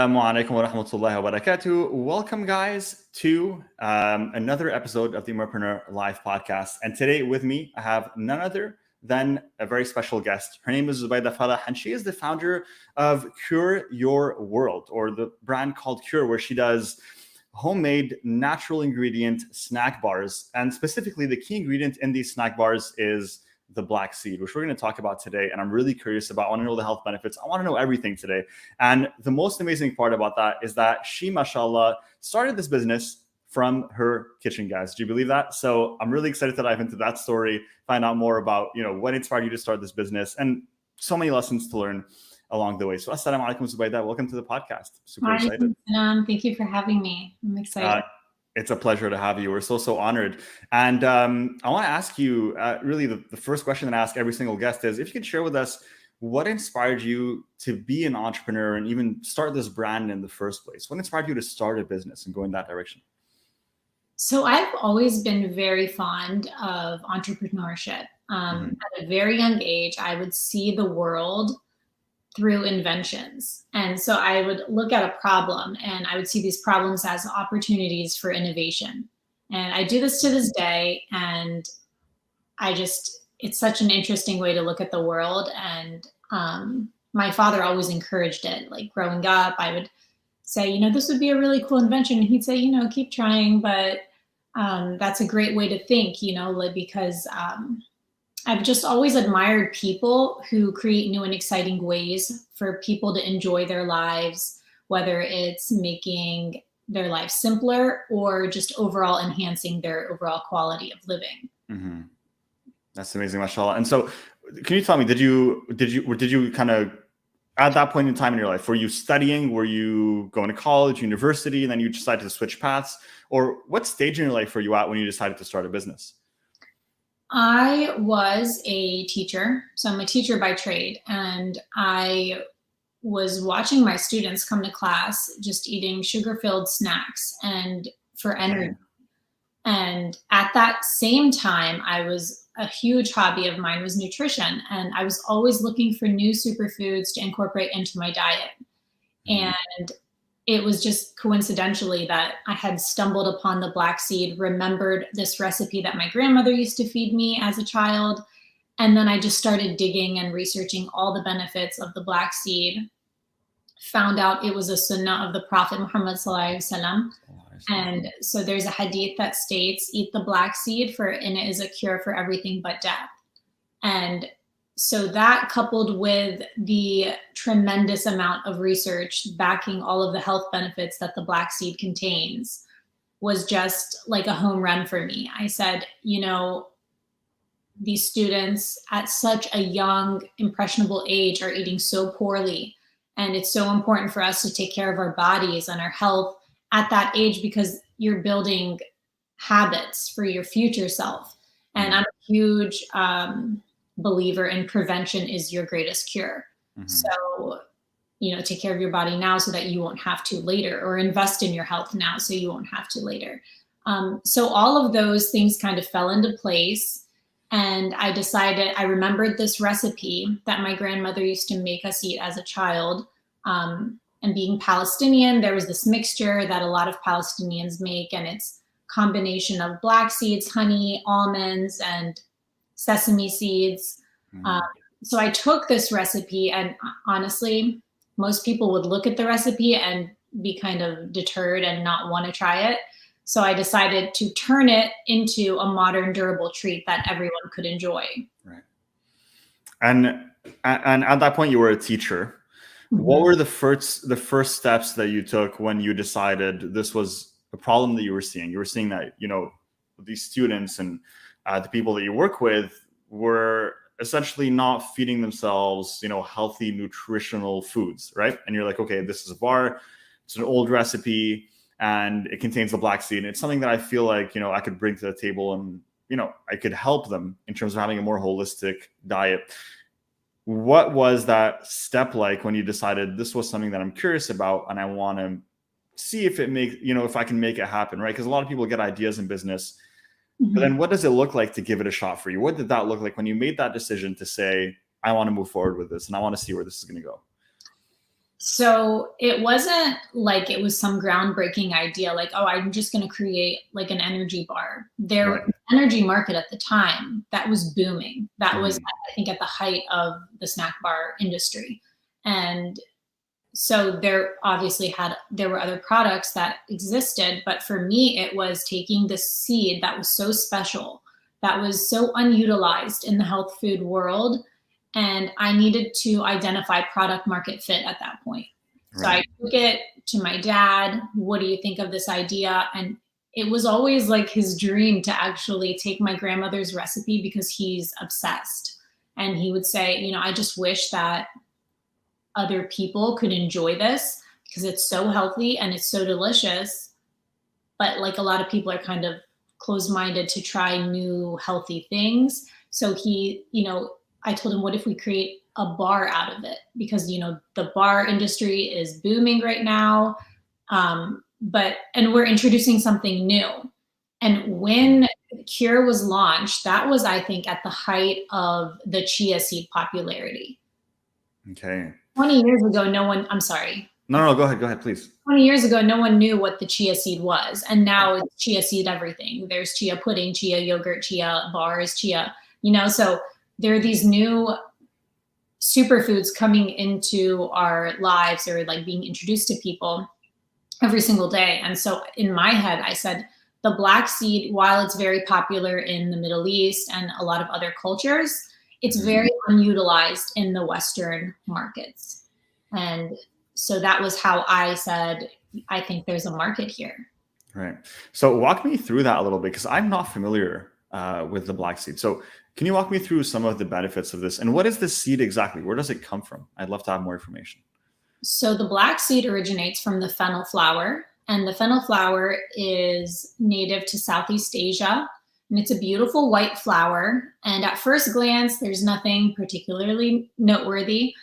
Assalamu alaikum wa rahmatullahi wa barakatuh. Welcome, guys, to another episode of the Ummahpreneur Live podcast. And today with me, I have none other than a very special guest. Her name is Zobaida Falah, and she is the founder of Cure Your World, or the brand called Cure, where she does homemade natural ingredient snack bars. And specifically, the key ingredient in these snack bars is the black seed, which we're going to talk about today. And I'm really curious about. I want to know the health benefits. I want to know everything today. And the most amazing part about that is that she, mashallah, started this business from her kitchen, guys. Do you believe that? So I'm really excited to dive into that story, find out more about, what inspired you to start this business, and so many lessons to learn along the way. So assalamu alaikum, Zobaida. Welcome to the podcast. Super excited. Thank you for having me. I'm excited. It's a pleasure to have you. We're so honored. And I want to ask you, really, the first question that I ask every single guest is, if you could share with us what inspired you to be an entrepreneur and even start this brand in the first place? What inspired you to start a business and go in that direction? So I've always been very fond of entrepreneurship. At a very young age, I would see the world through inventions. And so I would look at a problem and I would see these problems as opportunities for innovation. And I do this to this day. And it's such an interesting way to look at the world. And my father always encouraged it. Like growing up, I would say, this would be a really cool invention. And he'd say, keep trying, but that's a great way to think, because I've just always admired people who create new and exciting ways for people to enjoy their lives, whether it's making their life simpler or just overall enhancing their overall quality of living. Mm-hmm. That's amazing, mashallah. And so, can you tell me, did you kind of, at that point in time in your life, were you studying? Were you going to college, university, and then you decided to switch paths? Or what stage in your life were you at when you decided to start a business? I was a teacher. So I'm a teacher by trade. And I was watching my students come to class just eating sugar-filled snacks and for energy. And at that same time, a huge hobby of mine was nutrition. And I was always looking for new superfoods to incorporate into my diet. And it was just coincidentally that I had stumbled upon the black seed, remembered this recipe that my grandmother used to feed me as a child. And then I just started digging and researching all the benefits of the black seed, found out it was a sunnah of the Prophet Muhammad sallallahu alaihi wasallam. And so there's a hadith that states, eat the black seed, for in it is a cure for everything but death. And so that, coupled with the tremendous amount of research backing all of the health benefits that the black seed contains, was just like a home run for me. I said, these students at such a young, impressionable age are eating so poorly. And it's so important for us to take care of our bodies and our health at that age, because you're building habits for your future self. And I'm a huge believer in prevention is your greatest cure. So, take care of your body now so that you won't have to later, or invest in your health now so you won't have to later. So all of those things kind of fell into place. And I remembered this recipe that my grandmother used to make us eat as a child. And being Palestinian, there was this mixture that a lot of Palestinians make, and it's a combination of black seeds, honey, almonds, and sesame seeds. So I took this recipe, and honestly, most people would look at the recipe and be kind of deterred and not want to try it. So I decided to turn it into a modern, durable treat that everyone could enjoy. Right. And at that point, you were a teacher. What were the first steps that you took when you decided this was a problem that you were seeing? You were seeing that, these students and the people that you work with were essentially not feeding themselves, healthy, nutritional foods, right? And you're like, okay, this is a bar, it's an old recipe, and it contains the black seed. And it's something that I feel like, I could bring to the table and, I could help them in terms of having a more holistic diet. What was that step like when you decided this was something that I'm curious about and I want to see if if I can make it happen, right? Because a lot of people get ideas in business, but then what does it look like to give it a shot for you? What did that look like when you made that decision to say, I want to move forward with this and I want to see where this is going to go? So it wasn't like it was some groundbreaking idea, like, oh, I'm just going to create like an energy bar. There was Right. an energy market at the time that was booming. That was, Mhm. I think, at the height of the snack bar industry. And so there were other products that existed, but for me, it was taking this seed that was so special, that was so unutilized in the health food world, and I needed to identify product market fit at that point. So Right. I took it to my dad. What do you think of this idea? And it was always like his dream to actually take my grandmother's recipe because he's obsessed. And he would say, I just wish that other people could enjoy this because it's so healthy and it's so delicious. But like a lot of people are kind of closed minded to try new healthy things. So I told him, what if we create a bar out of it? Because, the bar industry is booming right now. And we're introducing something new. And when Cure was launched, that was, I think, at the height of the chia seed popularity. Okay. 20 years ago, I'm sorry. No, go ahead, please. 20 years ago, no one knew what the chia seed was. And now it's chia seed everything. There's chia pudding, chia yogurt, chia bars, chia, so there are these new superfoods coming into our lives or like being introduced to people every single day. And so in my head, I said, the black seed, while it's very popular in the Middle East and a lot of other cultures, it's very unutilized in the Western markets. And so that was how I said, I think there's a market here. Right. So walk me through that a little bit because I'm not familiar with the black seed. So can you walk me through some of the benefits of this? And what is the seed exactly? Where does it come from? I'd love to have more information. So the black seed originates from the fennel flower. And the fennel flower is native to Southeast Asia. And it's a beautiful white flower. And at first glance, there's nothing particularly noteworthy.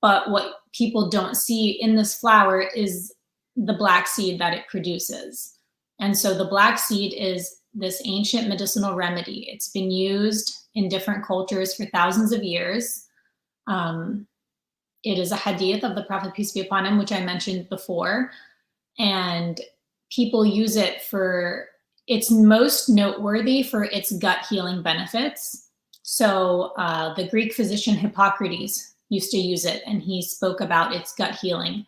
But what people don't see in this flower is the black seed that it produces. And so the black seed is this ancient medicinal remedy. It's been used in different cultures for thousands of years. It is a hadith of the Prophet, peace be upon him, which I mentioned before. And people use it it's most noteworthy for its gut healing benefits. So the Greek physician Hippocrates used to use it, and he spoke about its gut healing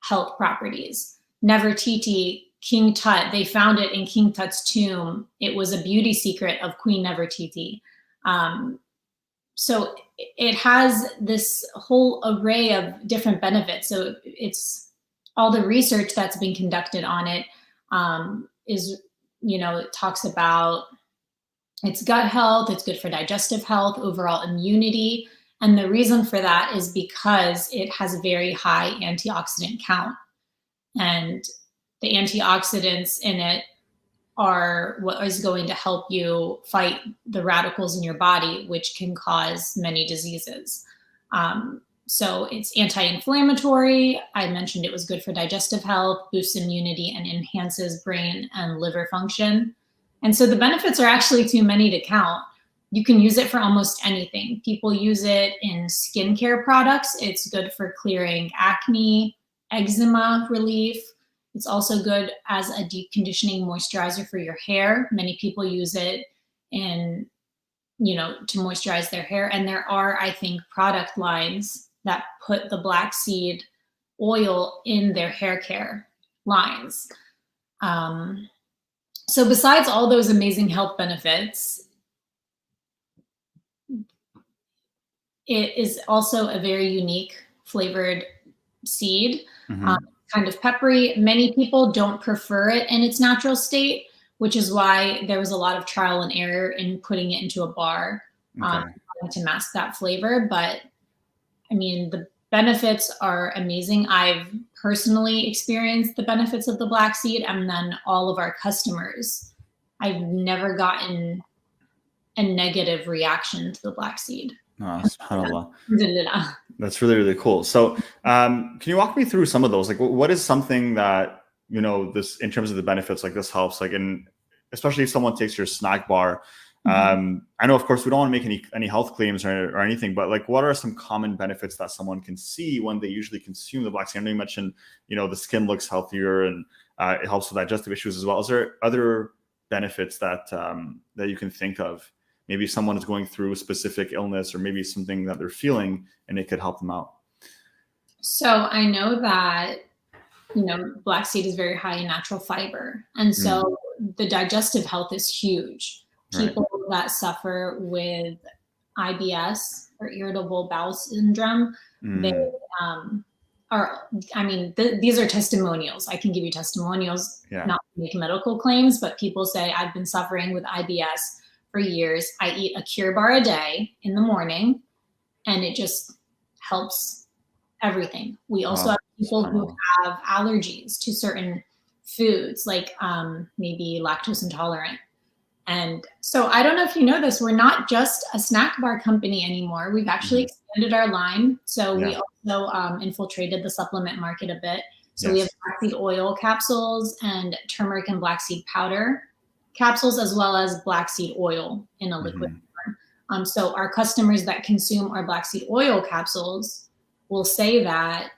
health properties. Nefertiti, King Tut, they found it in King Tut's tomb. It was a beauty secret of Queen Nefertiti. So it has this whole array of different benefits. So it's all the research that's been conducted on it it talks about its gut health, it's good for digestive health, overall immunity. And the reason for that is because it has a very high antioxidant count. And the antioxidants in it are what is going to help you fight the radicals in your body, which can cause many diseases. So it's anti-inflammatory. I mentioned it was good for digestive health, boosts immunity, and enhances brain and liver function. And so the benefits are actually too many to count. You can use it for almost anything. People use it in skincare products. It's good for clearing acne, eczema relief. It's also good as a deep conditioning moisturizer for your hair. Many people use it to moisturize their hair. And there are, I think, product lines that put the black seed oil in their hair care lines. So besides all those amazing health benefits, it is also a very unique flavored seed, kind of peppery. Many people don't prefer it in its natural state, which is why there was a lot of trial and error in putting it into a bar to mask that flavor. But I mean, the benefits are amazing. I've personally experienced the benefits of the black seed, and then all of our customers. I've never gotten a negative reaction to the black seed. Oh, subhanAllah. That's really, really cool. So can you walk me through some of those? Like what is something that, this in terms of the benefits, like this helps, like especially if someone takes your snack bar, I know, of course, we don't want to make any health claims or anything, but like, what are some common benefits that someone can see when they usually consume the black seed? I know you mentioned, the skin looks healthier and it helps with digestive issues as well. Is there other benefits that that you can think of? Maybe someone is going through a specific illness or maybe something that they're feeling and it could help them out. So I know that, black seed is very high in natural fiber. And so the digestive health is huge. People that suffer with IBS or irritable bowel syndrome, they these are testimonials. I can give you testimonials, not to make medical claims, but people say, I've been suffering with IBS for years. I eat a Cure Bar a day in the morning, and it just helps everything. We also have people who have allergies to certain foods, like maybe lactose intolerant. And so I don't know if you know this, we're not just a snack bar company anymore. We've actually expanded our line. So we also infiltrated the supplement market a bit. So we have black seed oil capsules and turmeric and black seed powder capsules, as well as black seed oil in a liquid form. So our customers that consume our black seed oil capsules will say that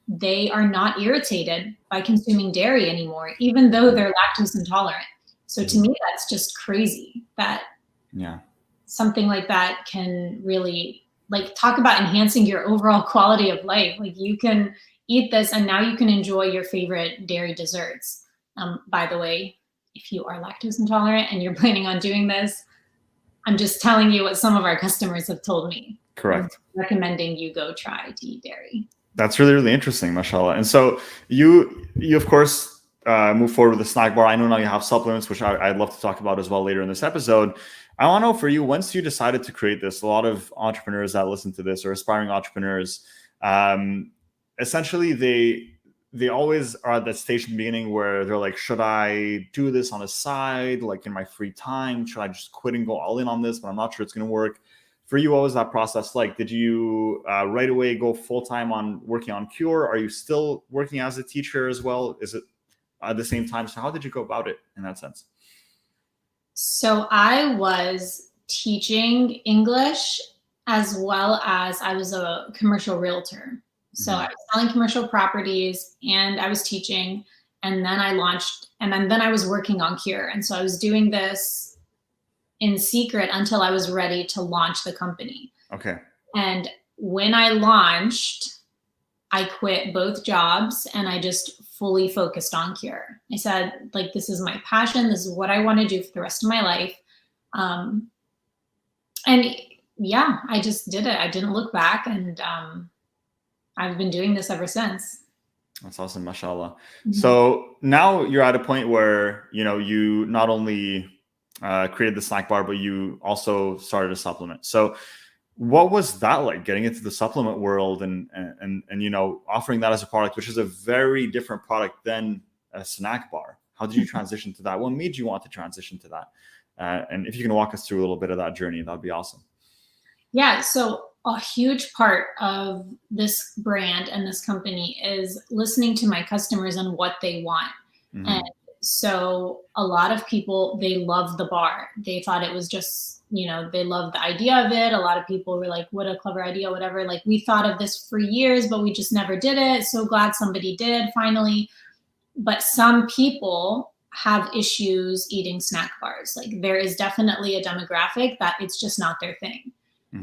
they are not irritated by consuming dairy anymore, even though they're lactose intolerant. So to me, that's just crazy that something like that can really, like, talk about enhancing your overall quality of life. Like, you can eat this and now you can enjoy your favorite dairy desserts. By the way, if you are lactose intolerant and you're planning on doing this, I'm just telling you what some of our customers have told me. Correct. I'm recommending you go try to eat dairy. That's really, really interesting, mashallah. And so you of course, move forward with the snack bar. I know now you have supplements, which I'd love to talk about as well later in this episode. I want to know, for you, once you decided to create this, a lot of entrepreneurs that listen to this, or aspiring entrepreneurs, essentially they always are at that stage in the beginning where they're like, should I do this on the side, like in my free time? Should I just quit and go all in on this? But I'm not sure it's going to work. For you, what was that process like? Did you right away go full-time on working on Cure? Are you still working as a teacher as well? Is it at the same time? So how did you go about it in that sense? So I was teaching English, as well as I was a commercial realtor. So I was selling commercial properties and I was teaching, and then I launched, and then I was working on Cure. And so I was doing this in secret until I was ready to launch the company. Okay. And when I launched, I quit both jobs and I just fully focused on Cure. I said, like, this is my passion. This is what I want to do for the rest of my life. And yeah, I just did it. I didn't look back, and I've been doing this ever since. That's awesome, mashallah. So now you're at a point where, you not only created the snack bar, but you also started a supplement. So what was that like, getting into the supplement world and offering that as a product, which is a very different product than a snack bar? How did you transition to that? What made you want to transition to that? And if you can walk us through a little bit of that journey, that'd be awesome. Yeah. So a huge part of this brand and this company is listening to my customers and what they want. And so a lot of people, they love the bar. They thought it was just, they loved the idea of it. A lot of people were like, what a clever idea, whatever. Like, we thought of this for years, but we just never did it. So glad somebody did finally. But some people have issues eating snack bars. Like, there is definitely a demographic that it's just not their thing.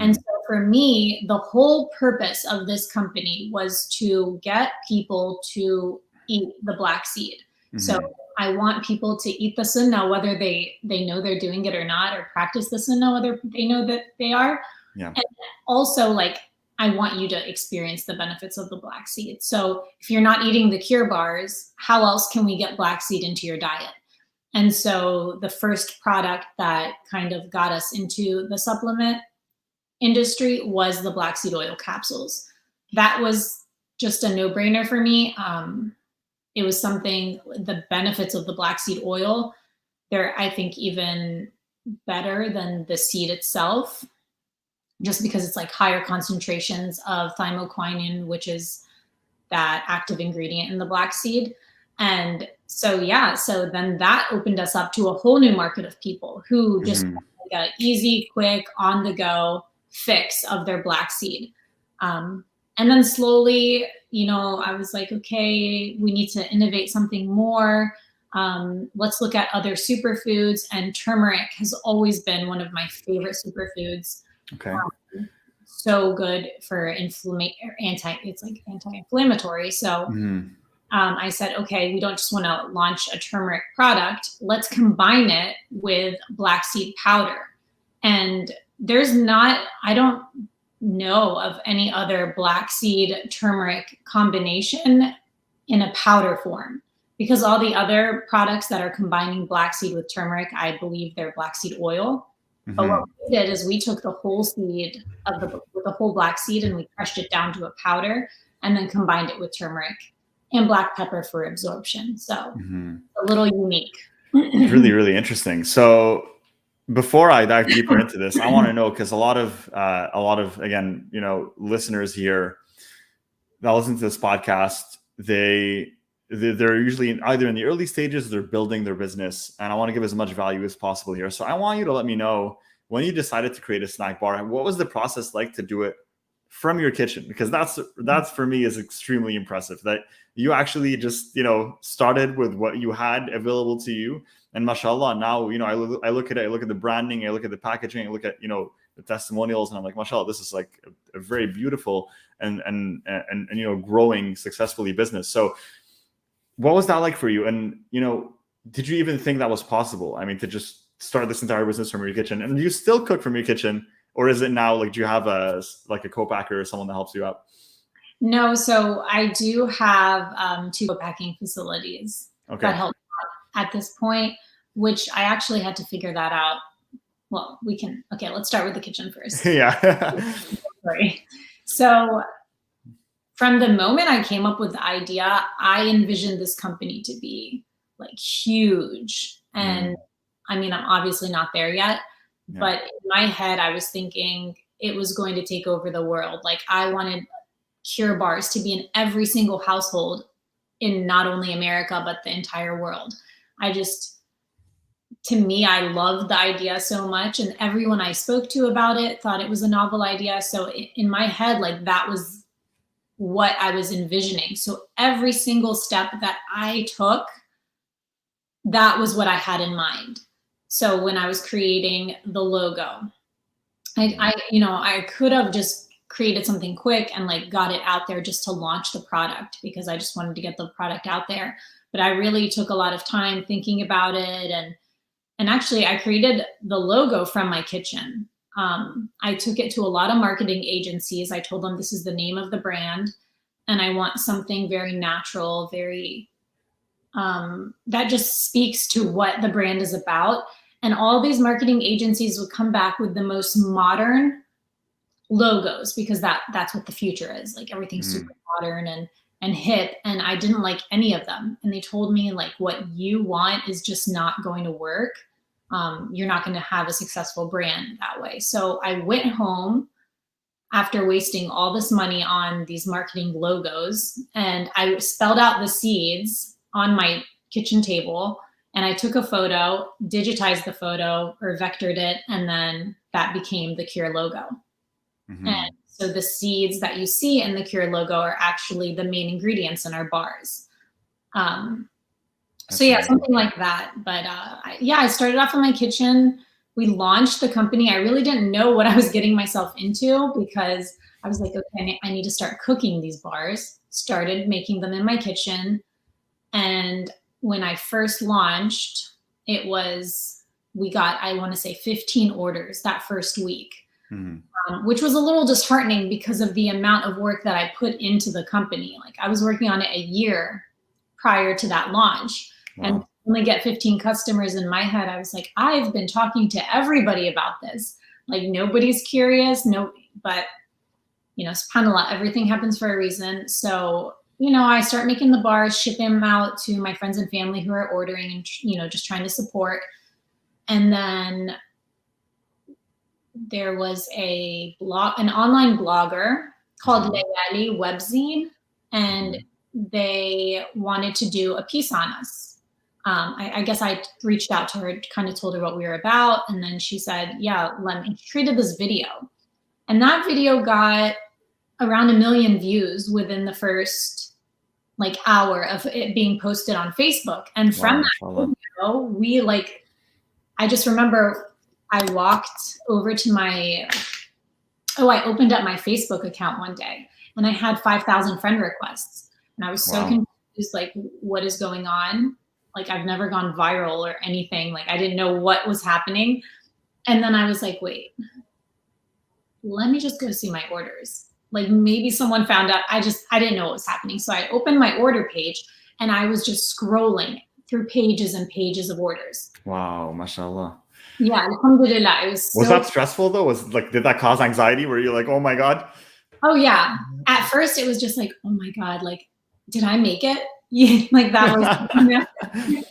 And so for me, the whole purpose of this company was to get people to eat the black seed. So I want people to eat the sunnah, whether they know they're doing it or not, or practice the sunnah, whether they know that they are. Yeah. And also, like, I want you to experience the benefits of the black seed. So if you're not eating the Cure bars, how else can we get black seed into your diet? And so the first product that kind of got us into the supplement industry was the black seed oil capsules. That was just a no-brainer for me. It was something, the benefits of the black seed oil, they're, I think, even better than the seed itself, just because it's like higher concentrations of thymoquinone, which is that active ingredient in the black seed. And so, yeah, so then that opened us up to a whole new market of people who just wanted like a easy, quick, on the go fix of their black seed. And then slowly, I was like, okay, we need to innovate something more. Let's look at other superfoods, and turmeric has always been one of my favorite superfoods. Okay. So good for it's like anti-inflammatory. So I said, okay, we don't just want to launch a turmeric product. Let's combine it with black seed powder. And I don't know of any other black seed turmeric combination in a powder form, because all the other products that are combining black seed with turmeric, I believe they're black seed oil. But what we did is we took the whole seed with the whole black seed, and we crushed it down to a powder and then combined it with turmeric and black pepper for absorption. So a little unique. Really, really interesting. So before I dive deeper into this, I want to know, because a lot of again, listeners here that listen to this podcast, they're usually either in the early stages, they're building their business, and I want to give as much value as possible here. So I want you to let me know, when you decided to create a snack bar, what was the process like to do it from your kitchen? Because that's for me is extremely impressive, that you actually just started with what you had available to you. And mashallah, now I look at it, I look at the branding, I look at the packaging, I look at the testimonials, and I'm like, mashallah, this is like a very beautiful and growing successfully business. So what was that like for you? And did you even think that was possible? I mean, to just start this entire business from your kitchen? And do you still cook from your kitchen, or is it now like, do you have a co-packer or someone that helps you out? No, so I do have 2 co-packing facilities that help at this point, which I actually had to figure that out. Well, let's start with the kitchen first. Yeah. Sorry. So from the moment I came up with the idea, I envisioned this company to be like huge. And I mean, I'm obviously not there yet, but in my head, I was thinking it was going to take over the world. Like, I wanted Cure bars to be in every single household in not only America, but the entire world. To me, I loved the idea so much, and everyone I spoke to about it thought it was a novel idea. So in my head, like, that was what I was envisioning. So every single step that I took, that was what I had in mind. So when I was creating the logo, I could have just created something quick and like got it out there just to launch the product, because I just wanted to get the product out there. But I really took a lot of time thinking about it. And actually I created the logo from my kitchen. I took it to a lot of marketing agencies. I told them, this is the name of the brand, and I want something very natural, very, that just speaks to what the brand is about. And all these marketing agencies would come back with the most modern logos, because that's what the future is. Like, everything's super modern and hip. And I didn't like any of them. And they told me, like, what you want is just not going to work. You're not going to have a successful brand that way. So I went home after wasting all this money on these marketing logos, and I spelled out the seeds on my kitchen table, and I took a photo, digitized the photo or vectored it, and then that became the Cure logo. And so the seeds that you see in the Cure logo are actually the main ingredients in our bars. So yeah, something like that. But I started off in my kitchen. We launched the company. I really didn't know what I was getting myself into, because I was like, okay, I need to start cooking these bars. Started making them in my kitchen. And when I first launched, we got, I want to say 15 orders that first week. Which was a little disheartening because of the amount of work that I put into the company. Like, I was working on it a year prior to that launch. Wow. And only get 15 customers. In my head, I was like, I've been talking to everybody about this. Like, nobody's curious. But subhanAllah, everything happens for a reason. So, I start making the bars, ship them out to my friends and family who are ordering, and, just trying to support. And then there was an online blogger called Layali Webzine, and they wanted to do a piece on us. I guess I reached out to her, kind of told her what we were about. And then she said, yeah, she created this video. And that video got around 1 million views within the first like hour of it being posted on Facebook. And from that video, I just remember I walked over to I opened up my Facebook account one day and I had 5,000 friend requests. And I was so confused, like, what is going on? Like, I've never gone viral or anything. Like, I didn't know what was happening. And then I was like, wait, let me just go see my orders. Like, maybe someone found out. I didn't know what was happening. So I opened my order page and I was just scrolling through pages and pages of orders. Wow, mashallah. Yeah, alhamdulillah. It was that stressful though? Did that cause anxiety? Were you like, oh my God? Oh yeah. At first it was just like, oh my God, like, did I make it? Yeah, like that was,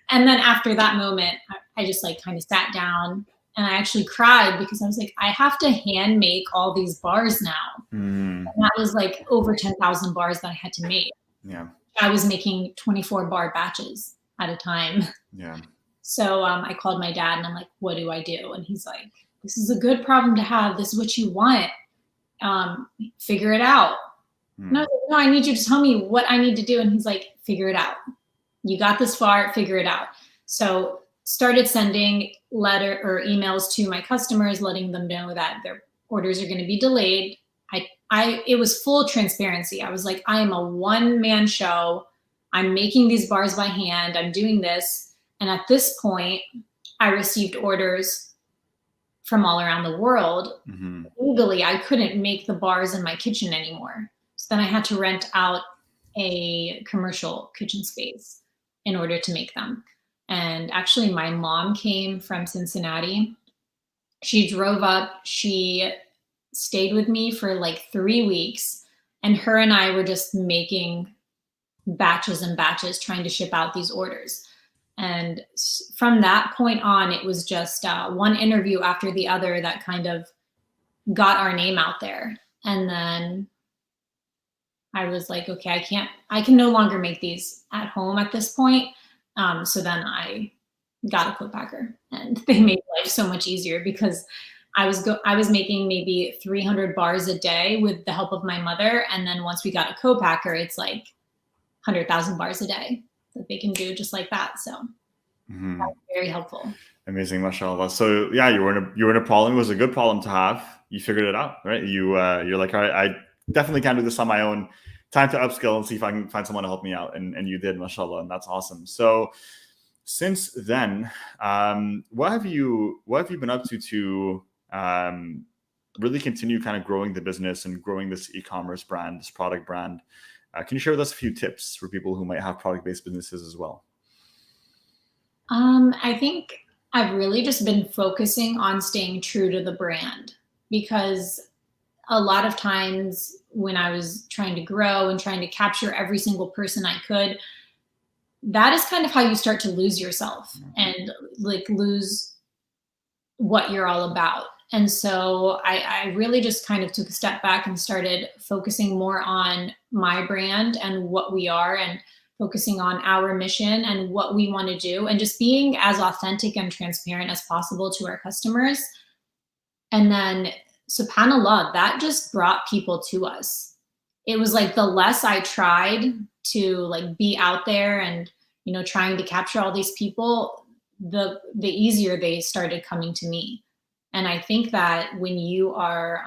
and then after that moment, I just like kind of sat down and I actually cried because I was like, I have to hand make all these bars now. And that was like over 10,000 bars that I had to make. Yeah. I was making 24 bar batches at a time. Yeah. So I called my dad and I'm like, what do I do? And he's like, this is a good problem to have. This is what you want. Figure it out. And I was like, no, I need you to tell me what I need to do. And he's like, figure it out. You got this far, figure it out. So started sending emails to my customers, letting them know that their orders are going to be delayed. It was full transparency. I was like, I am a one-man show. I'm making these bars by hand. I'm doing this. And at this point, I received orders from all around the world. Legally, I couldn't make the bars in my kitchen anymore. So then I had to rent out a commercial kitchen space in order to make them. And actually, my mom came from Cincinnati. She drove up. She stayed with me for like 3 weeks. And her and I were just making batches and batches, trying to ship out these orders. And from that point on, it was just one interview after the other that kind of got our name out there. And then I was like, okay, I can no longer make these at home at this point. So then I got a co-packer and they made life so much easier because I was making maybe 300 bars a day with the help of my mother. And then once we got a co-packer, it's like 100,000 bars a day that they can do just like that. So that's very helpful. Amazing, mashallah. So yeah, you were in a problem. It was a good problem to have. You figured it out, right? You're like, all right, I definitely can't do this on my own. Time to upskill and see if I can find someone to help me out. And you did, mashallah, and that's awesome. So since then, what have you been up to really continue kind of growing the business and growing this e-commerce brand, this product brand? Can you share with us a few tips for people who might have product-based businesses as well? I think I've really just been focusing on staying true to the brand, because a lot of times when I was trying to grow and trying to capture every single person I could, that is kind of how you start to lose yourself and like lose what you're all about. And so I really just kind of took a step back and started focusing more on my brand and what we are, and focusing on our mission and what we want to do, and just being as authentic and transparent as possible to our customers. And then, subhanAllah, that just brought people to us. It was like the less I tried to like be out there and, you know, trying to capture all these people, the easier they started coming to me. And I think that when you are,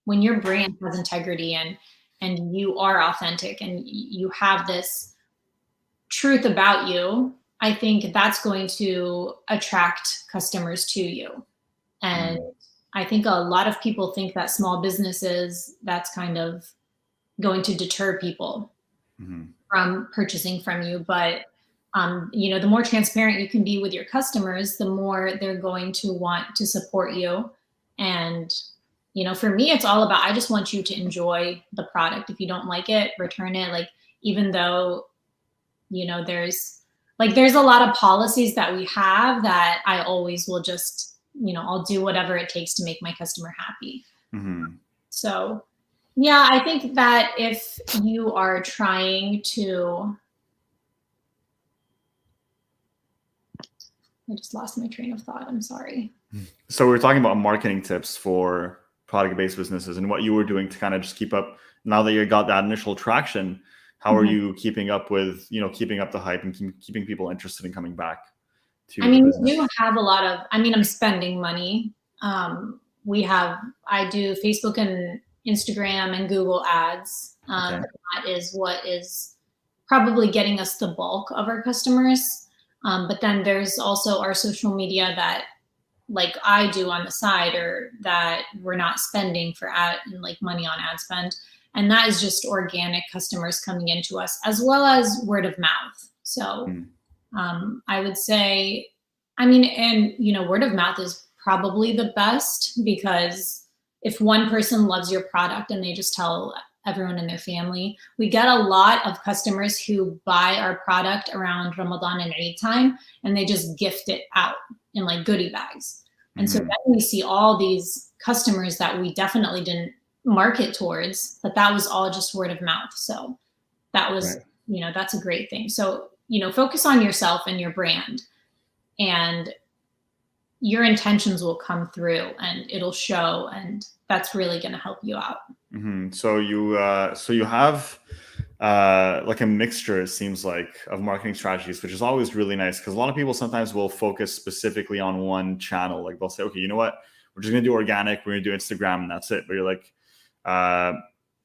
when your brand has integrity and you are authentic and you have this truth about you, I think that's going to attract customers to you. And I think a lot of people think that small businesses, that's kind of going to deter people from purchasing from you. But you know, the more transparent you can be with your customers, the more they're going to want to support you. And, you know, for me, it's all about, I just want you to enjoy the product. If you don't like it, return it. Like, even though, you know, there's a lot of policies that we have that I always will just, you know, I'll do whatever it takes to make my customer happy. So yeah, I think that if you are trying to I just lost my train of thought. I'm sorry. So we're talking about marketing tips for product-based businesses and what you were doing to kind of just keep up. Now that you got that initial traction, how are you keeping up with, keeping up the hype and keeping people interested in coming back to the business? We do have a lot of, I'm spending money. I do Facebook and Instagram and Google ads. That is what is probably getting us the bulk of our customers. But then there's also our social media that like I do on the side, or that we're not spending for money on ad spend. And that is just organic customers coming into us, as well as word of mouth. So I would say, word of mouth is probably the best, because if one person loves your product and they just tell everyone in their family, we get a lot of customers who buy our product around Ramadan and Eid time, and they just gift it out in like goodie bags. And so then we see all these customers that we definitely didn't market towards, but that was all just word of mouth. So that was, that's a great thing. So, focus on yourself and your brand, and your intentions will come through and it'll show, and that's really going to help you out. So you have like a mixture, it seems like, of marketing strategies, which is always really nice, because a lot of people sometimes will focus specifically on one channel. Like they'll say, okay, you know what, we're just going to do organic, we're going to do Instagram, and that's it. But you're like,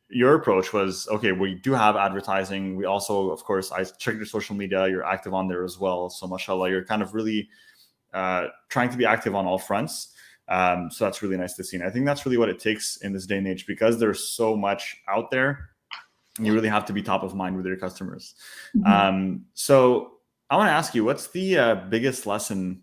your approach was, okay, we do have advertising. We also, of course, I checked your social media, you're active on there as well. So mashallah, you're kind of really trying to be active on all fronts. So that's really nice to see. And I think that's really what it takes in this day and age, because there's so much out there. You really have to be top of mind with your customers. So I want to ask you, what's the biggest lesson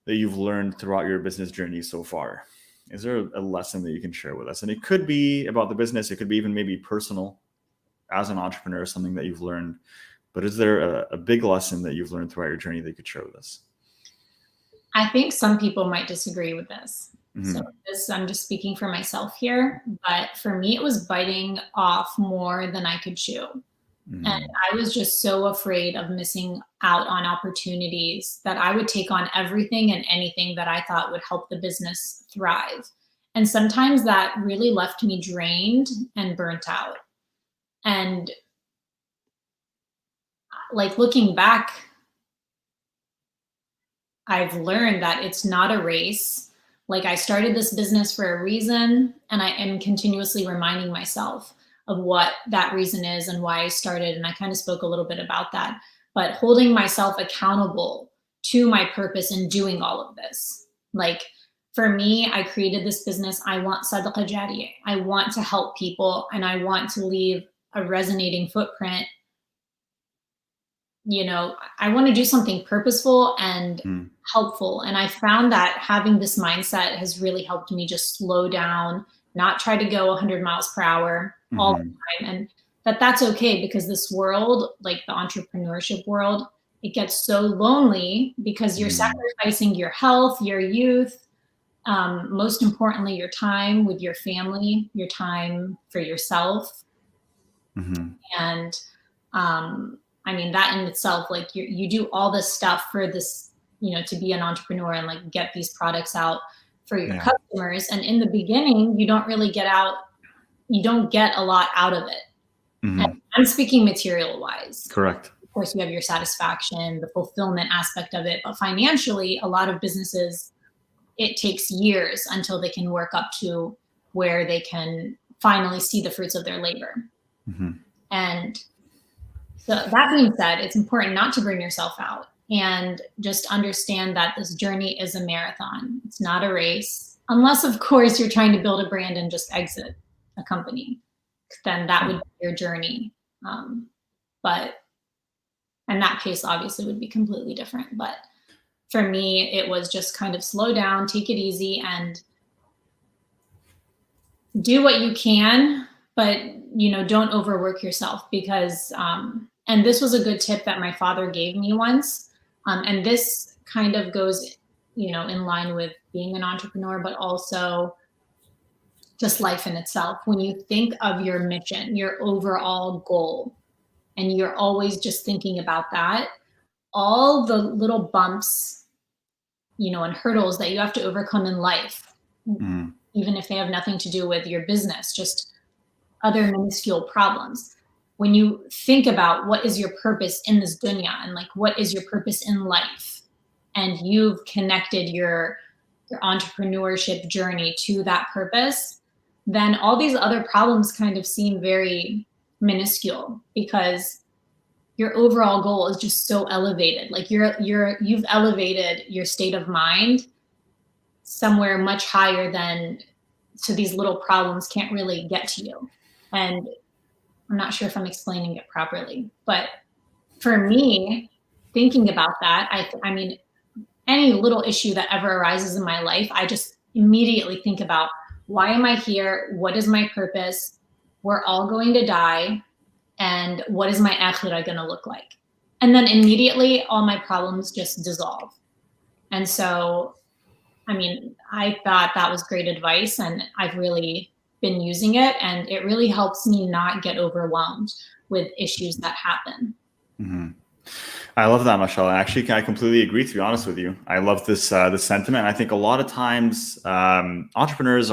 that you've learned throughout your business journey so far? Is there a lesson that you can share with us? And it could be about the business. It could be even maybe personal as an entrepreneur, something that you've learned. But is there a big lesson that you've learned throughout your journey that you could share with us? I think some people might disagree with this. So I'm just speaking for myself here, but for me, it was biting off more than I could chew. And I was just so afraid of missing out on opportunities that I would take on everything and anything that I thought would help the business thrive. And sometimes that really left me drained and burnt out. And like looking back, I've learned that it's not a race. Like I started this business for a reason, and I am continuously reminding myself of what that reason is and why I started. And I kind of spoke a little bit about that, but holding myself accountable to my purpose in doing all of this. Like for me, I created this business. I want sadaqah jariyah. I want to help people, and I want to leave a resonating footprint. I want to do something purposeful and helpful. And I found that having this mindset has really helped me just slow down, not try to go 100 miles per hour all the time. And that's okay, because this world, like the entrepreneurship world, it gets so lonely because you're sacrificing your health, your youth, most importantly, your time with your family, your time for yourself. And, that in itself, like you do all this stuff for this, to be an entrepreneur and like get these products out for your customers. And in the beginning, you don't get a lot out of it. And I'm speaking material wise. Correct. Of course, you have your satisfaction, the fulfillment aspect of it. But financially, a lot of businesses, it takes years until they can work up to where they can finally see the fruits of their labor. And so that being said, it's important not to burn yourself out, and just understand that this journey is a marathon. It's not a race, unless of course you're trying to build a brand and just exit a company. Then that would be your journey. But in that case, obviously would be completely different. But for me, it was just kind of slow down, take it easy, and do what you can, but don't overwork yourself, because and this was a good tip that my father gave me once. And this kind of goes, in line with being an entrepreneur, but also just life in itself. When you think of your mission, your overall goal, and you're always just thinking about that, all the little bumps and hurdles that you have to overcome in life, Mm. even if they have nothing to do with your business, just other minuscule problems. When you think about what is your purpose in this dunya and like what is your purpose in life, and you've connected your entrepreneurship journey to that purpose, then all these other problems kind of seem very minuscule because your overall goal is just so elevated. Like you've elevated your state of mind somewhere much higher than, so these little problems can't really get to you. And I'm not sure if I'm explaining it properly, but for me, thinking about that, I mean, any little issue that ever arises in my life, I just immediately think about, why am I here? What is my purpose? We're all going to die. And what is my akhirah going to look like? And then immediately all my problems just dissolve. And so, I mean, I thought that was great advice, and I've really been using it, and it really helps me not get overwhelmed with issues that happen. Mm-hmm. I love that, mashallah. Actually, I completely agree, to be honest with you. I love this sentiment. I think a lot of times entrepreneurs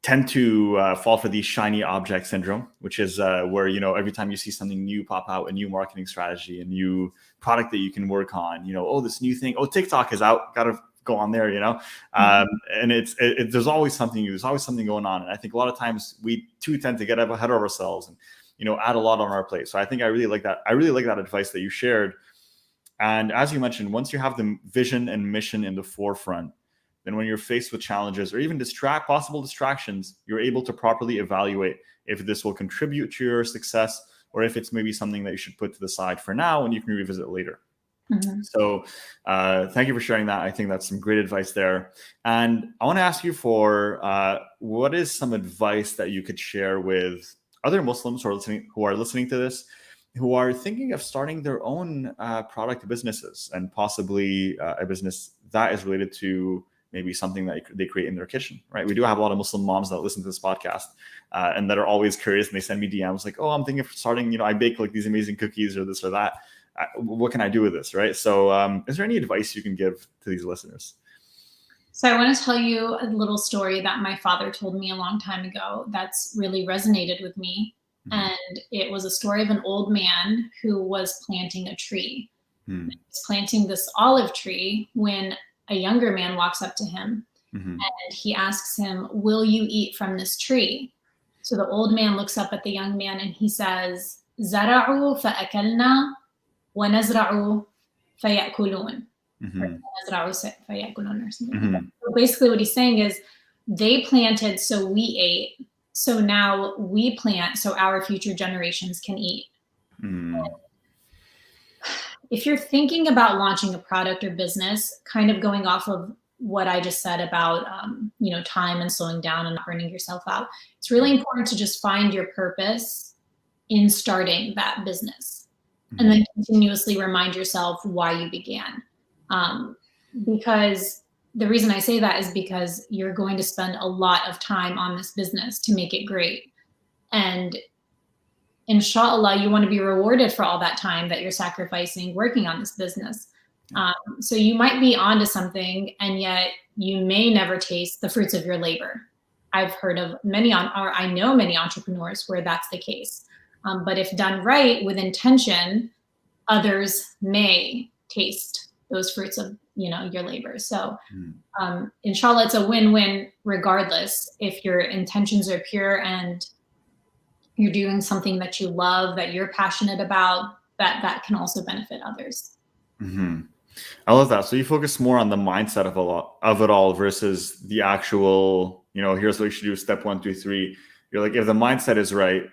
tend to fall for the shiny object syndrome, which is where, every time you see something new pop out, a new marketing strategy, a new product that you can work on, oh, this new thing, oh, TikTok is out, got to go on there, and there's always something new, there's always something going on. And I think a lot of times we too tend to get ahead of ourselves and, add a lot on our plate. So I think I really like that. I really like that advice that you shared. And as you mentioned, once you have the vision and mission in the forefront, then when you're faced with challenges or even possible distractions, you're able to properly evaluate if this will contribute to your success or if it's maybe something that you should put to the side for now and you can revisit later. Mm-hmm. So thank you for sharing that. I think that's some great advice there. And I want to ask you for what is some advice that you could share with other Muslims who are listening to this, who are thinking of starting their own product businesses and possibly a business that is related to maybe something that they create in their kitchen, right? We do have a lot of Muslim moms that listen to this podcast and that are always curious, and they send me DMs like, oh, I'm thinking of starting, I bake like these amazing cookies or this or that. What can I do with this, right? So is there any advice you can give to these listeners? So I want to tell you a little story that my father told me a long time ago that's really resonated with me. Mm-hmm. And it was a story of an old man who was planting a tree. Mm-hmm. He was planting this olive tree when a younger man walks up to him. Mm-hmm. And he asks him, will you eat from this tree? So the old man looks up at the young man and he says, زرعوا فأكلنا ونزرعوا فيأكلون. Mm-hmm. Mm-hmm. So basically what he's saying is, they planted, so we ate. So now we plant so our future generations can eat. Mm-hmm. If you're thinking about launching a product or business, kind of going off of what I just said about, time and slowing down and not burning yourself out, it's really important to just find your purpose in starting that business. Mm-hmm. And then continuously remind yourself why you began. Because the reason I say that is because you're going to spend a lot of time on this business to make it great. And inshallah, you want to be rewarded for all that time that you're sacrificing working on this business. So you might be onto something, and yet you may never taste the fruits of your labor. I've heard of I know many entrepreneurs where that's the case. But if done right with intention, others may taste those fruits of your labor. So inshallah, it's a win-win regardless. If your intentions are pure and you're doing something that you love, that you're passionate about, that can also benefit others. Mm-hmm. I love that. So you focus more on the mindset of it all versus the actual, here's what you should do, step 1, 2, 3. You're like, if the mindset is right,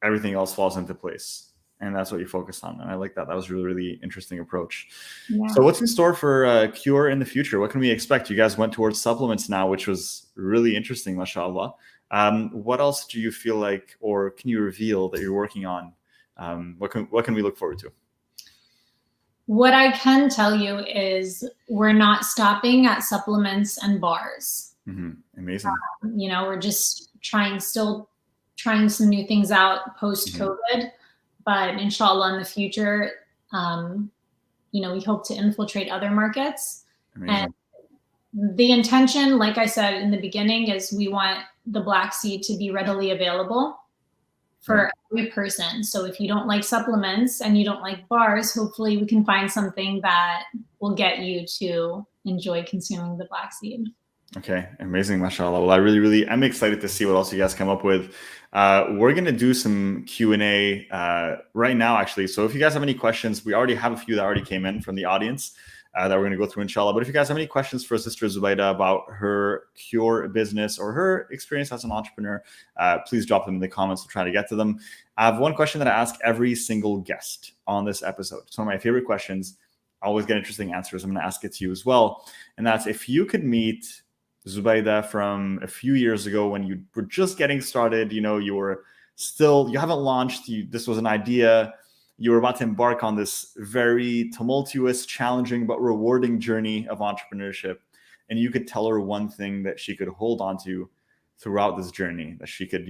everything else falls into place. And that's what you focus on. And I like that. That was a really, really interesting approach. Yeah. So what's in store for Cure in the future? What can we expect? You guys went towards supplements now, which was really interesting, mashallah. What else do you feel like, or can you reveal that you're working on? What can we look forward to? What I can tell you is we're not stopping at supplements and bars. Mm-hmm. Amazing. We're just still trying some new things out post-COVID. Mm-hmm. But inshallah, in the future, we hope to infiltrate other markets. Amazing. And the intention, like I said in the beginning, is we want the black seed to be readily available for every person. So if you don't like supplements and you don't like bars, hopefully we can find something that will get you to enjoy consuming the black seed. Okay, amazing, mashallah. Well, I really am excited to see what else you guys come up with. We're gonna do some Q&A right now, actually. So if you guys have any questions, we already have a few that already came in from the audience that we're gonna go through, inshallah. But if you guys have any questions for Sister Zobaida about her cure business or her experience as an entrepreneur, please drop them in the comments. We'll try to get to them. I have one question that I ask every single guest on this episode. It's one of my favorite questions. I always get interesting answers. I'm gonna ask it to you as well. And that's, if you could meet Zobaida from a few years ago when you were just getting started, you haven't launched, this was an idea, you were about to embark on this very tumultuous, challenging, but rewarding journey of entrepreneurship. And you could tell her one thing that she could hold on to throughout this journey, that she could,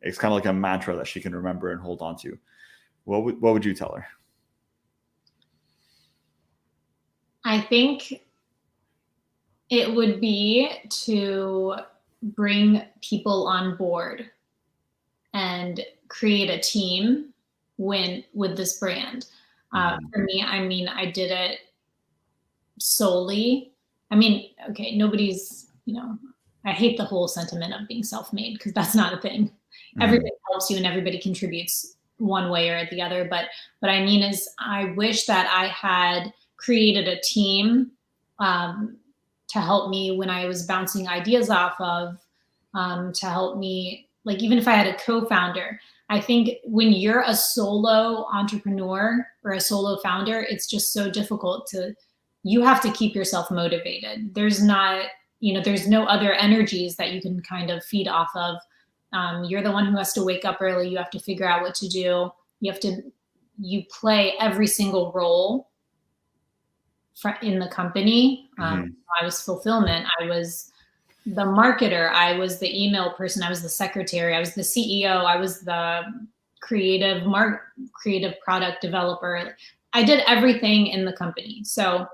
it's kind of like a mantra that she can remember and hold on to. What would you tell her? I think it would be to bring people on board and create a team with this brand. For me, I did it solely. Nobody's, I hate the whole sentiment of being self-made, because that's not a thing. Everybody helps you and everybody contributes one way or the other. But what I mean is, I wish that I had created a team to help me when I was bouncing ideas off of, to help me, like, even if I had a co-founder. I think when you're a solo entrepreneur or a solo founder, it's just so difficult you have to keep yourself motivated. There's no other energies that you can kind of feed off of. You're the one who has to wake up early. You have to figure out what to do. You play every single role in the company. I was fulfillment. I was the marketer. I was the email person. I was the secretary. I was the CEO. I was the creative product developer. I did everything in the company. So,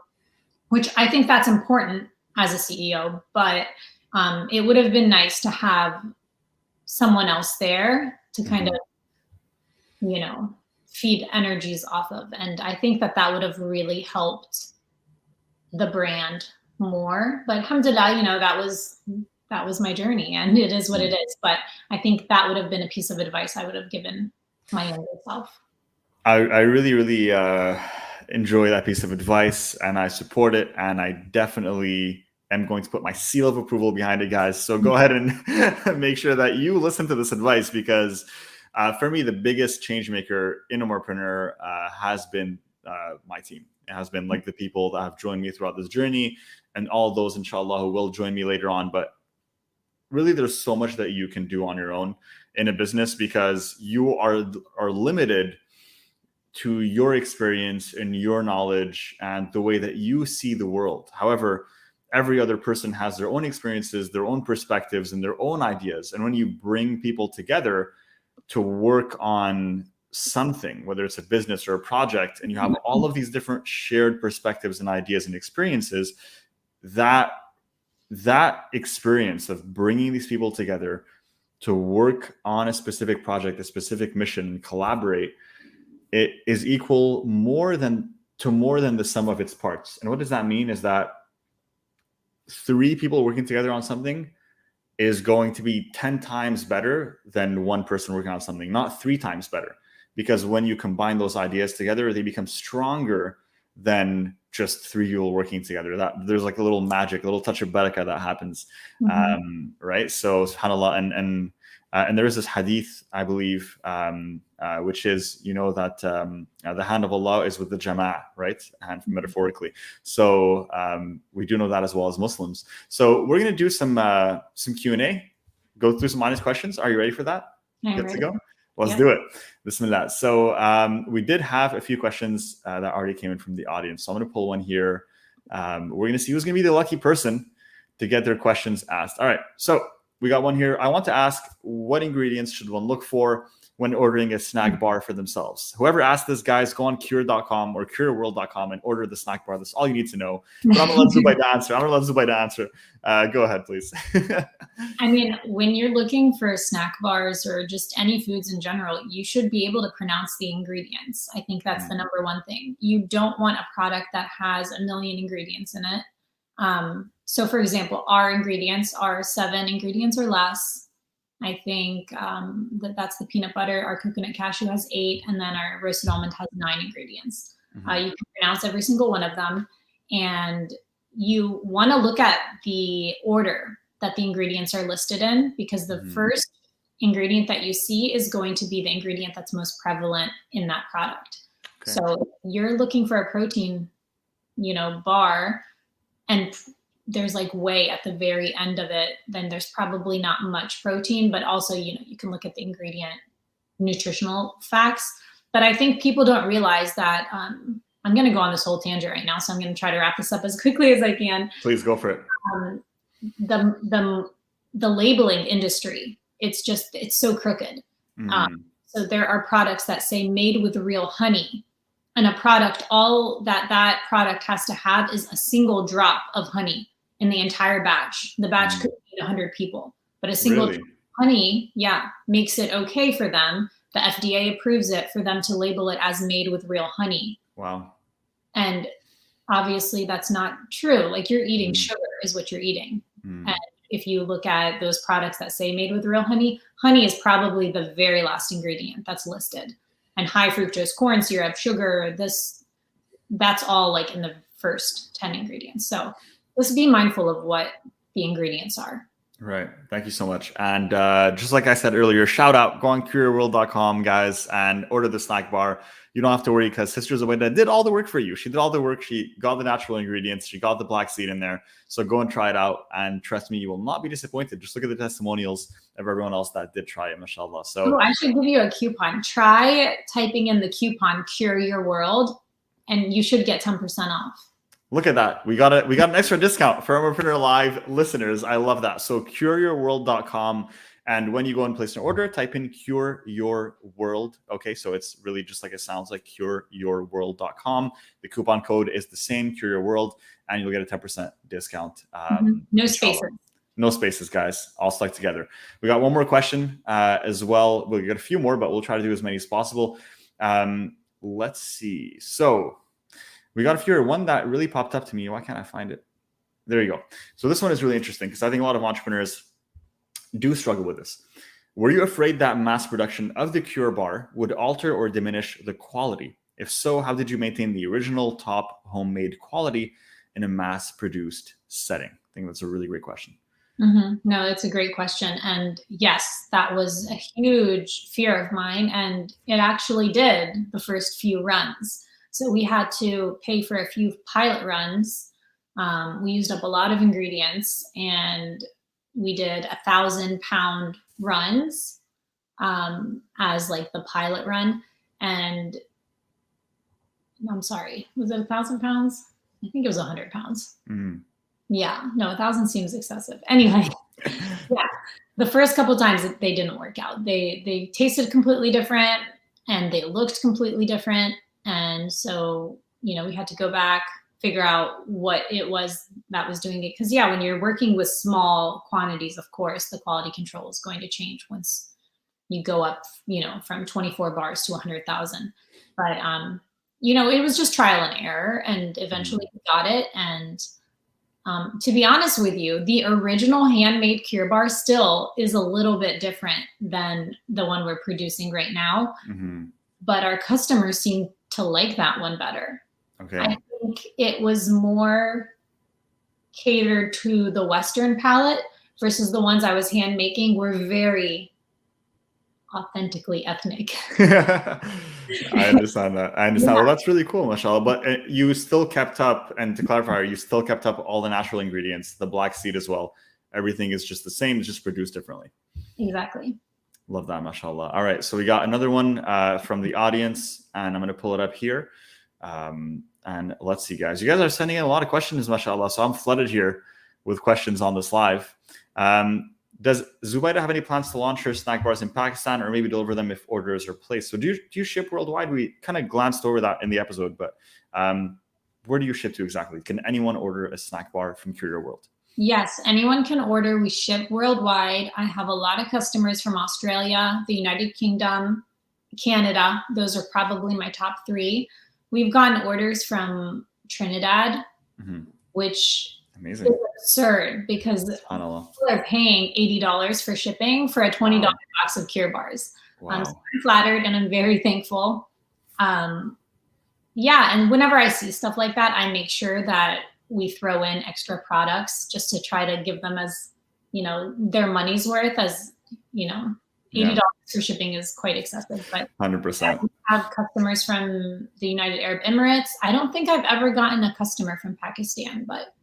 which I think that's important as a CEO, but it would have been nice to have someone else there to kind of, feed energies off of. And I think that would have really helped the brand more. But alhamdulillah, that was my journey, and it is what it is. But I think that would have been a piece of advice I would have given my younger self. I really enjoy that piece of advice, and I support it, and I definitely am going to put my seal of approval behind it, guys. So go ahead and make sure that you listen to this advice, because for me, the biggest change maker in Ummahpreneur has been my team. It has been like the people that have joined me throughout this journey, and all those, inshallah, who will join me later on. But really, there's so much that you can do on your own in a business, because you are limited to your experience and your knowledge and the way that you see the world. However, every other person has their own experiences, their own perspectives, and their own ideas. And when you bring people together to work on something, whether it's a business or a project, and you have all of these different shared perspectives and ideas and experiences, that experience of bringing these people together to work on a specific project, a specific mission, and collaborate, it is equal more than the sum of its parts. And what does that mean? Is that 3 people working together on something is going to be 10 times better than 1 person working on something, not 3 times better. Because when you combine those ideas together, they become stronger than just 3 people working together. That there's like a little magic, a little touch of barakah that happens, right? So subhanallah, and there is this hadith, I believe, which is, that the hand of Allah is with the jama'ah, right? And metaphorically. So we do know that as well as Muslims. So we're going to do some Q&A, go through some honest questions. Are you ready for that? Good to go? Let's do it. Bismillah. So we did have a few questions that already came in from the audience. So I'm going to pull one here. We're going to see who's going to be the lucky person to get their questions asked. All right. So we got one here. I want to ask, what ingredients should one look for when ordering a snack bar for themselves? Whoever asked this, guys, go on cure.com or cureworld.com and order the snack bar. That's all you need to know. But I'm going to let Zobaida answer. Go ahead, please. I mean, when you're looking for snack bars or just any foods in general, you should be able to pronounce the ingredients. I think that's the number one thing. You don't want a product that has a million ingredients in it. So for example, our ingredients are 7 ingredients or less. I think that's the peanut butter. Our coconut cashew has 8, and then our roasted almond has 9 ingredients. You can pronounce every single one of them, and you want to look at the order that the ingredients are listed in, because the first ingredient that you see is going to be the ingredient that's most prevalent in that product. Okay. So if you're looking for a protein, bar, and there's like whey at the very end of it, then there's probably not much protein, but also, you can look at the ingredient nutritional facts. But I think people don't realize that, I'm going to go on this whole tangent right now, so I'm going to try to wrap this up as quickly as I can. Please go for it. The labeling industry, it's so crooked. So there are products that say made with real honey, and a product, all that product has to have is a single drop of honey in the entire batch. The batch could feed 100 people, but a single drop of honey, makes it okay for them. The FDA approves it for them to label it as made with real honey. Wow. And obviously that's not true. Like, you're eating sugar is what you're eating. And if you look at those products that say made with real honey, honey is probably the very last ingredient that's listed. And high fructose corn syrup, sugar, that's all like in the first 10 ingredients. So just be mindful of what the ingredients are. Right. Thank you so much. And just like I said earlier, shout out, go on cureworld.com, guys, and order the snack bar. You don't have to worry, because Sister Zobaida did all the work for you. She did all the work. She got the natural ingredients. She got the black seed in there. So go and try it out. And trust me, you will not be disappointed. Just look at the testimonials of everyone else that did try it, mashallah. So I should give you a coupon. Try typing in the coupon Cure Your World, and you should get 10% off. Look at that. We got an extra discount for Ummahpreneur Live listeners. I love that. So cureyourworld.com. And when you go and place an order, type in Cure Your World. Okay, so it's really just like it sounds, like cureyourworld.com. The coupon code is the same, Cure Your World, and you'll get a 10% discount. No spaces. No spaces, guys. All stuck together. We got one more question as well. We'll get a few more, but we'll try to do as many as possible. Let's see. So we got a few. One that really popped up to me. Why can't I find it? There you go. So this one is really interesting, because I think a lot of entrepreneurs do struggle with this. Were you afraid that mass production of the Cure bar would alter or diminish the quality? If so, how did you maintain the original top homemade quality in a mass-produced setting? I think that's a really great question. No, it's a great question. And yes, that was a huge fear of mine. And it actually did the first few runs. So we had to pay for a few pilot runs. We used up a lot of ingredients, and we did 1,000-pound runs as like the pilot run. And I'm sorry, was it 1,000 pounds? I think it was 100 pounds. Yeah, no, 1,000 seems excessive. Anyway, the first couple times they didn't work out. They tasted completely different, and they looked completely different. And so, we had to go back, figure out what it was that was doing it. Because when you're working with small quantities, of course, the quality control is going to change once you go up, from 24 bars to 100,000. But, it was just trial and error, and eventually we got it. And to be honest with you, the original handmade Cure bar still is a little bit different than the one we're producing right now. But our customers seem to like that one better. Okay. I think it was more catered to the Western palate versus the ones I was hand making were very authentically ethnic. I understand that. Well, that's really cool, mashallah. But you still kept up, and to clarify, you still kept up all the natural ingredients, the black seed as well. Everything is just the same, it's just produced differently. Exactly. Love that, mashallah. All right, so we got another one from the audience, and I'm going to pull it up here. And let's see, guys. You guys are sending in a lot of questions, mashallah. So I'm flooded here with questions on this live. does Zubaida have any plans to launch her snack bars in Pakistan, or maybe deliver them if orders are placed? So do you ship worldwide? We kind of glanced over that in the episode, but where do you ship to exactly? Can anyone order a snack bar from Curio World? Yes, anyone can order. We ship worldwide. I have a lot of customers from Australia, the United Kingdom, Canada. Those are probably my top 3. We've gotten orders from Trinidad, which amazing, is absurd because people are paying $80 for shipping for a $20 box of Cure bars. So I'm flattered and I'm very thankful. Yeah, and whenever I see stuff like that, I make sure that we throw in extra products just to try to give them as, their money's worth, as, $80 for shipping is quite excessive, but 100%. We have customers from the United Arab Emirates. I don't think I've ever gotten a customer from Pakistan, but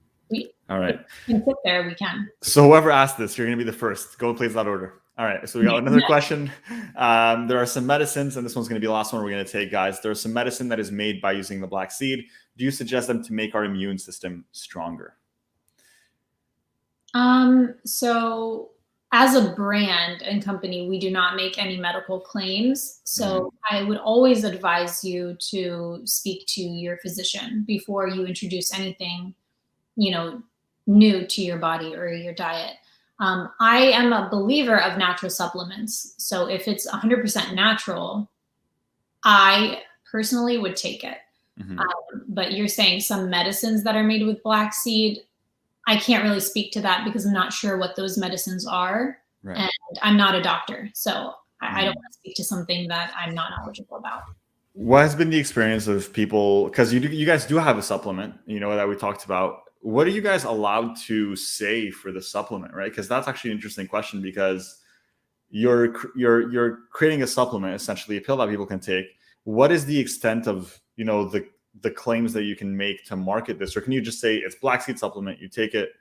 all right. We can fit there, we can. So whoever asked this, you're going to be the first. Go place that order. All right, so we got another question. There are some medicines, and this one's going to be the last one we're going to take, guys. There's some medicine that is made by using the black seed. Do you suggest them to make our immune system stronger? So as a brand and company, we do not make any medical claims. So I would always advise you to speak to your physician before you introduce anything, new to your body or your diet. I am a believer of natural supplements. So if it's 100% natural, I personally would take it. But you're saying some medicines that are made with black seed, I can't really speak to that because I'm not sure what those medicines are. Right. And I'm not a doctor. So I don't want to speak to something that I'm not knowledgeable about. What has been the experience of people, because you guys do have a supplement, that we talked about. What are you guys allowed to say for the supplement, right? Because that's actually an interesting question, because you're creating a supplement, essentially a pill that people can take. What is the extent of, the claims that you can make to market this? Or can you just say it's black seed supplement, you take it,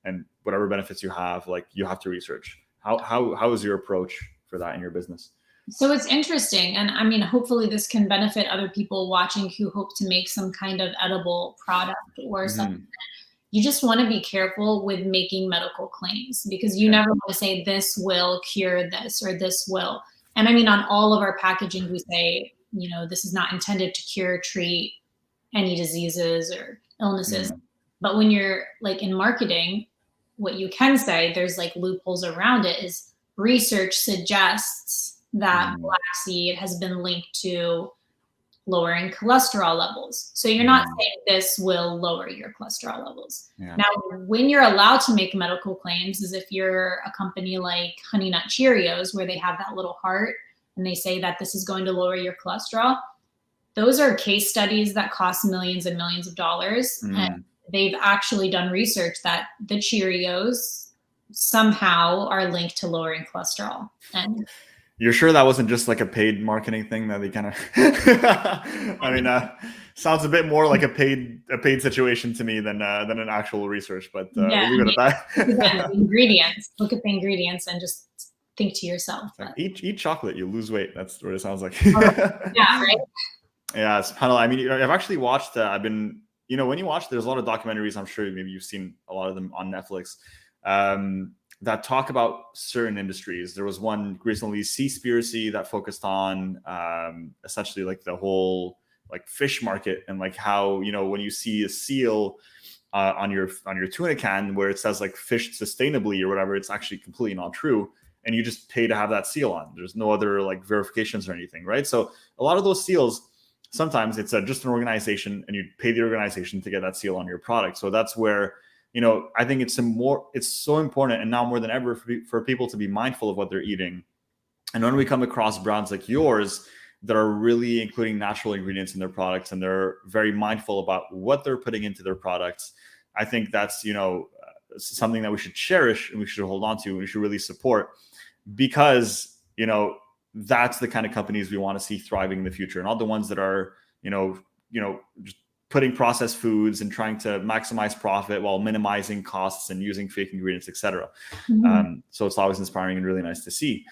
and whatever benefits you have, like, you have to research? How is your approach for that in your business? So it's interesting. And I mean, hopefully this can benefit other people watching who hope to make some kind of edible product or something. You just want to be careful with making medical claims, because you never want to say this will cure this or this will. And I mean, on all of our packaging, we say, this is not intended to cure, treat any diseases or illnesses. But when you're like in marketing, what you can say, there's like loopholes around it, is research suggests that black seed has been linked to lowering cholesterol levels. So you're not saying this will lower your cholesterol levels. Now, when you're allowed to make medical claims is if you're a company like Honey Nut Cheerios, where they have that little heart and they say that this is going to lower your cholesterol. Those are case studies that cost millions and millions of dollars. And they've actually done research that the Cheerios somehow are linked to lowering cholesterol. And you're sure that wasn't just like a paid marketing thing that they kind of, I mean, sounds a bit more like a paid situation to me than an actual research, but we'll leave it at that. The ingredients, look at the ingredients and just think to yourself. Like, eat chocolate, you lose weight. That's what it sounds like. Yeah, right? Yeah, it's kind of, I mean, I've actually watched, when you watch, there's a lot of documentaries, I'm sure maybe you've seen a lot of them on Netflix, that talk about certain industries. There was one recently, Seaspiracy, that focused on essentially like the whole like fish market, and like how, when you see a seal on your tuna can where it says like fished sustainably or whatever, it's actually completely not true. And you just pay to have that seal on. There's no other like verifications or anything, right? So a lot of those seals, sometimes it's just an organization and you pay the organization to get that seal on your product. So that's where, I think it's so important, and now more than ever, for people to be mindful of what they're eating. And when we come across brands like yours that are really including natural ingredients in their products, and they're very mindful about what they're putting into their products, I think that's, something that we should cherish and we should hold on to and we should really support, because, that's the kind of companies we want to see thriving in the future, and all the ones that are, just putting processed foods and trying to maximize profit while minimizing costs and using fake ingredients, etc. So it's always inspiring and really nice to see.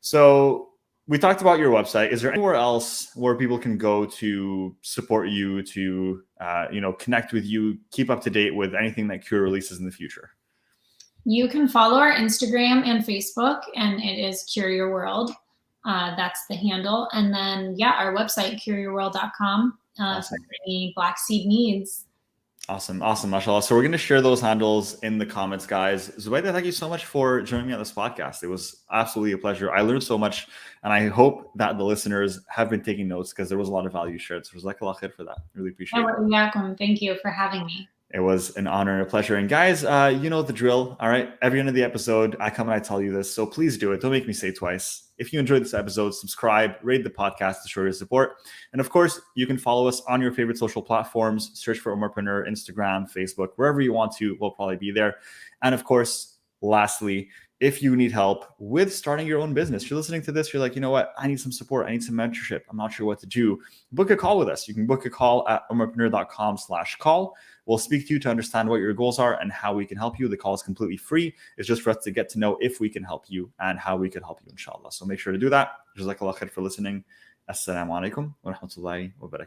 So we talked about your website. Is there anywhere else where people can go to support you, to connect with you, keep up to date with anything that Cure releases in the future? You can follow our Instagram and Facebook, and it is Cure Your World. That's the handle. And then, our website, cureyourworld.com, Awesome. for any black seed needs. Awesome, mashallah. So we're going to share those handles in the comments, guys. Zobaida, thank you so much for joining me on this podcast. It was absolutely a pleasure. I learned so much, and I hope that the listeners have been taking notes because there was a lot of value shared. So jazakallah khair for that. Really appreciate it. Thank you for having me. It was an honor and a pleasure. And guys, you know the drill. All right. Every end of the episode, I come and I tell you this. So please do it. Don't make me say it twice. If you enjoyed this episode, subscribe, rate the podcast to show your support. And of course, you can follow us on your favorite social platforms. Search for Ummahpreneur, Instagram, Facebook, wherever you want to. We'll probably be there. And of course, lastly, if you need help with starting your own business, you're listening to this, you're like, you know what? I need some support. I need some mentorship. I'm not sure what to do. Book a call with us. You can book a call at ummahpreneur.com/call. We'll speak to you to understand what your goals are and how we can help you. The call is completely free. It's just for us to get to know if we can help you and how we could help you, inshallah. So make sure to do that. Jazakallah khair for listening. Assalamu alaikum wa rahmatullahi wa barakatuh.